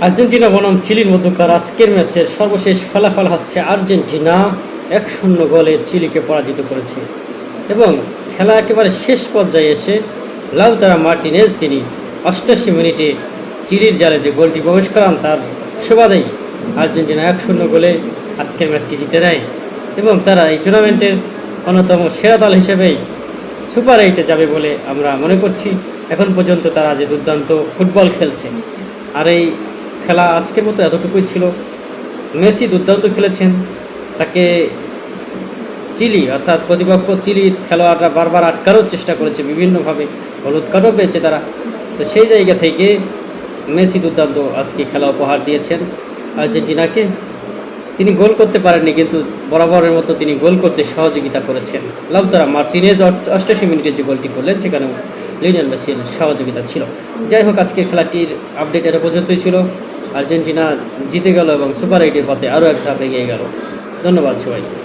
Argentina বনাম চিলির মধ্যকার আজকের ম্যাচের সর্বশেষ ফলাফল হচ্ছে আর্জেন্টিনা 1-0 গোলে চিলিকে পরাজিত করেছে এবং খেলা একেবারে শেষ পর্যায়ে এসে লাউতারা মার্টিনেজ তিনি 88 মিনিটে চিলির জালে যে গোলটি প্রবেশ করান তার সুবাদেই আর্জেন্টিনা 1-0 গোলে আজকের ম্যাচটি জিতে নেয় এবং তারা এই টুর্নামেন্টের অন্যতম সেরা দল হিসেবেই সুপার 8-এ যাবে বলে আমরা মনে করছি। এখন পর্যন্ত তারা যে দুর্দান্ত ফুটবল খেলছে, আর এই খেলা আজকের মতো এতটুকুই ছিল। মেসি দুর্দান্ত খেলেছেন, তাকে চিলি অর্থাৎ প্রতিপক্ষ চিলির খেলোয়াড়রা বারবার আটকানোর চেষ্টা করেছে, বিভিন্নভাবে হলুদ কার্ডও পেয়েছে তারা। তো সেই জায়গা থেকে মেসি দুর্দান্ত আজকে খেলা উপহার দিয়েছেন আর্জেন্টিনাকে। তিনি গোল করতে পারেননি, কিন্তু বরাবরের মতো তিনি গোল করতে সহযোগিতা করেছেন। লাউতারা মার্টিনেজ 88 মিনিটে যে গোলটি করলেন সেখানেও লিওনেল মেসির সহযোগিতা ছিল। যাই হোক, আজকে খেলাটির আপডেট এটা পর্যন্তই ছিল। আর্জেন্টিনা জিতে গেল এবং সুপার 8-এর পথে আরও এক ধাপ এগিয়ে গেল। ধন্যবাদ সবাইকে।